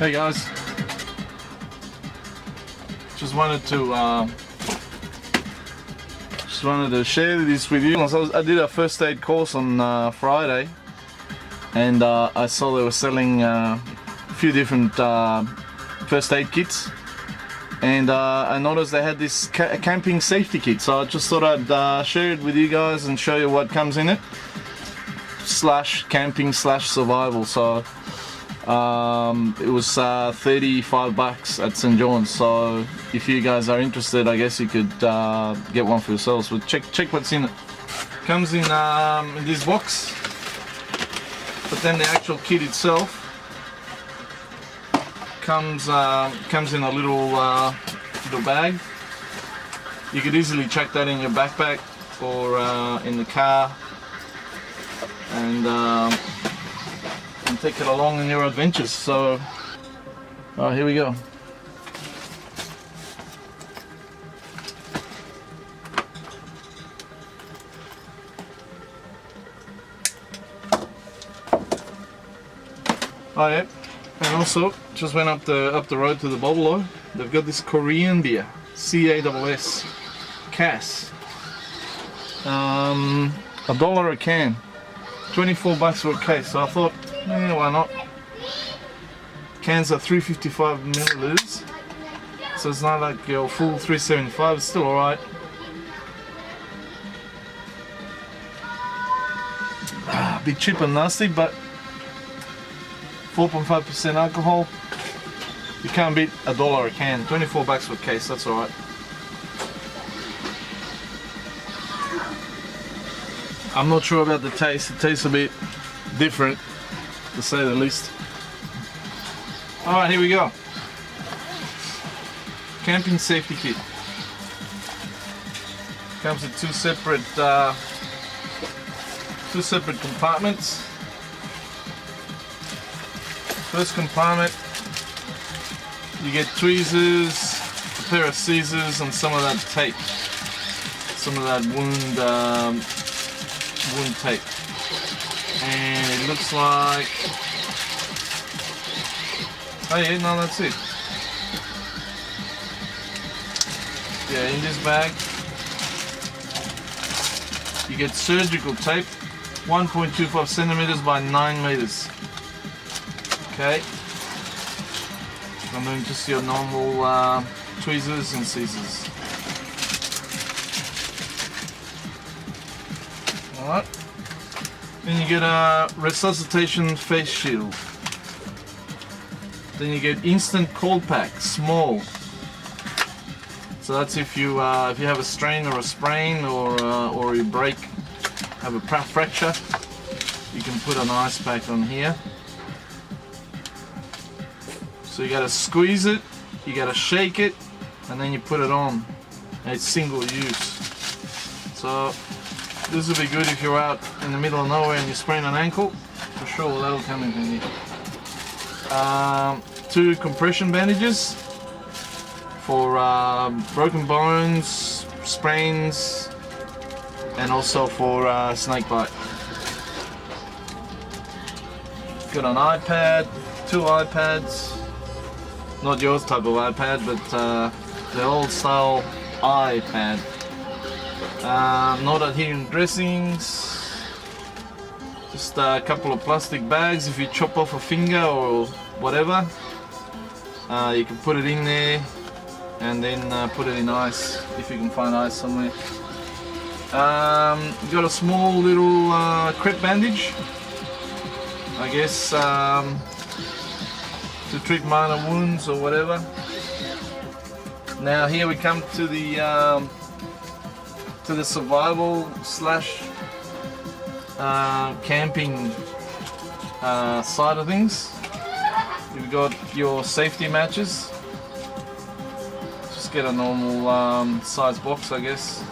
Hey guys, just wanted to share this with you. I did a first aid course on Friday, and I saw they were selling a few different first aid kits, and I noticed they had this camping safety kit, so I just thought I'd share it with you guys and show you what comes in it, /camping /survival. So it was 35 bucks at St. John's, so if you guys are interested, I guess you could get one for yourselves. But check what's in it. Comes in this box, but then the actual kit itself comes in a little bag. You could easily chuck that in your backpack or in the car, and take it along in your adventures. So here we go. Oh yeah, and also just went up the road to the Bobolo. They've got this Korean beer, CASS, Cass. $1 a can, 24 bucks for a case. So I thought, yeah, why not? Cans are 355 milliliters, so it's not like your full 375. It's still alright. A bit cheap and nasty, but 4.5% alcohol. You can't beat $1 a can. 24 bucks for a case. That's alright. I'm not sure about the taste. It tastes a bit different, to say the least. Alright, here we go. Camping safety kit. Comes in two separate compartments. First compartment, you get tweezers, a pair of scissors, and some of that tape. Some of that wound tape. And it looks like, oh yeah, no, that's it. Yeah, in this bag you get surgical tape, 1.25 centimeters by 9 meters. Okay, and then just your normal tweezers and scissors. Alright. Then you get a resuscitation face shield. Then you get instant cold pack, small. So that's if you have a strain or a sprain, or you have a fracture, you can put an ice pack on here. So you gotta squeeze it, you gotta shake it, and then you put it on. And it's single use. So this will be good if you're out in the middle of nowhere and you sprain an ankle. For sure, that'll come in handy. 2 compression bandages for broken bones, sprains, and also for snake bite. Got an iPad, 2 iPads. Not yours type of iPad, but the old style iPad. Not adherent dressings, just a couple of plastic bags. If you chop off a finger or whatever, you can put it in there and then put it in ice, if you can find ice somewhere. You got a small little crepe bandage, I guess, to treat minor wounds or whatever. Now here we come to the survival / camping side of things. You've got your safety matches. Just get a normal size box, I guess.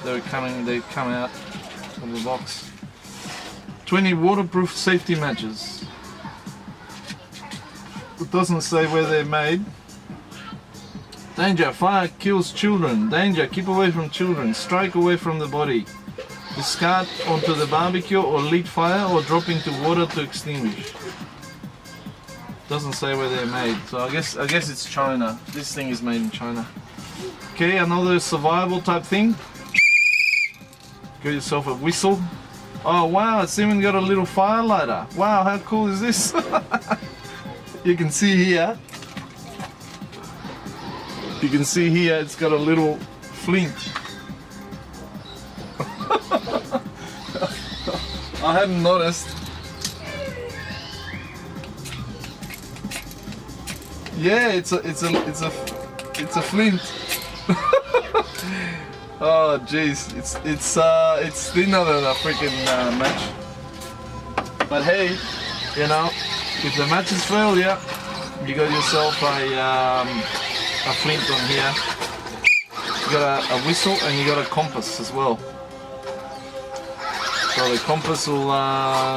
They come out of the box. 20 waterproof safety matches. It doesn't say where they're made. Danger, fire kills children. Danger, keep away from children. Strike away from the body. Discard onto the barbecue or lit fire or drop into water to extinguish. Doesn't say where they're made, so I guess it's China. This thing is made in China. Okay, another survival type thing. Get yourself a whistle. Oh wow, it's even got a little fire lighter. Wow, how cool is this? You can see here. You can see here it's got a little flint. I hadn't noticed. Yeah, it's a flint. Oh jeez, it's thinner than a freaking match. But hey, you know, if the matches fail, yeah, you got yourself a flint on here. You got a whistle and you got a compass as well. So the compass will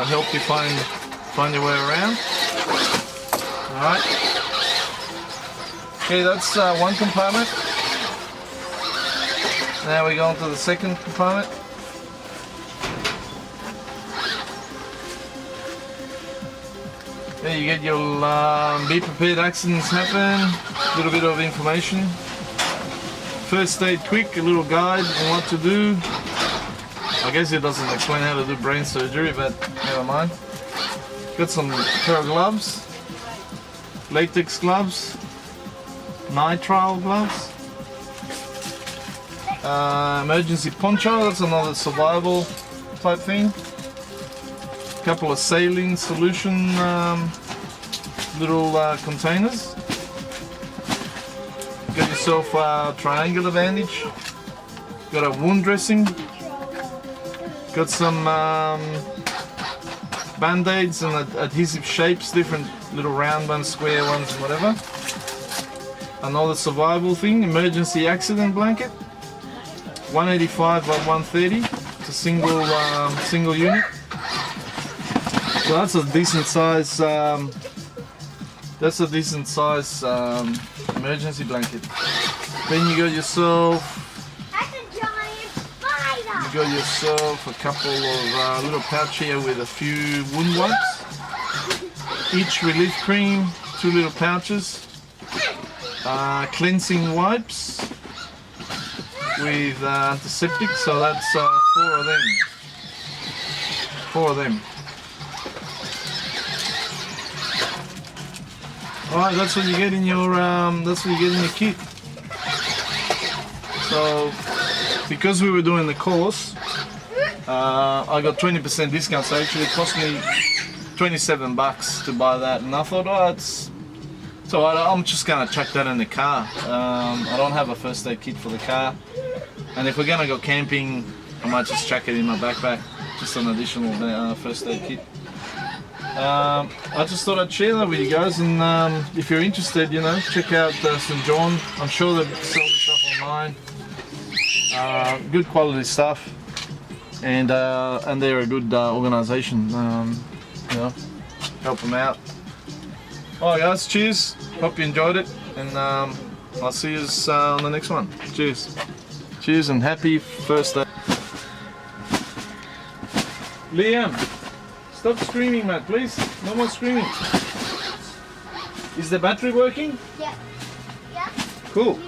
help you find your way around. All right. Okay, that's one compartment. Now we go on to the second compartment. There you get your be prepared, accidents happen, a little bit of information. First aid quick, a little guide on what to do. I guess it doesn't explain how to do brain surgery, but never mind. Got some pair of gloves, latex gloves, nitrile gloves, emergency poncho, that's another survival type thing. Couple of saline solution little containers. Got yourself a triangular bandage. Got a wound dressing. Got some band-aids and adhesive shapes, different little round ones, square ones, whatever. Another survival thing, emergency accident blanket. 185 by 130. It's a single unit. So that's a decent size. Emergency blanket. Then you got yourself. You got yourself a couple of little pouch here with a few wound wipes. Each relief cream, 2 little pouches. Cleansing wipes with antiseptic. So that's 4 of them. 4 of them. Alright, that's what you get in your kit. So because we were doing the course, I got 20% discount, so actually it cost me $27 to buy that, and I thought, oh, it's so I'm just gonna chuck that in the car. I don't have a first aid kit for the car, and if we're gonna go camping, I might just chuck it in my backpack, just an additional first aid kit. I just thought I'd share that with you guys, and if you're interested, you know, check out St. John. I'm sure they sell the stuff online. Good quality stuff, and they're a good organisation. You know, help them out. Alright guys, cheers. Hope you enjoyed it, and I'll see you on the next one. Cheers. Cheers and happy first day. Liam, stop screaming, mate, please. No more screaming. Is the battery working? Yeah. Yeah. Cool.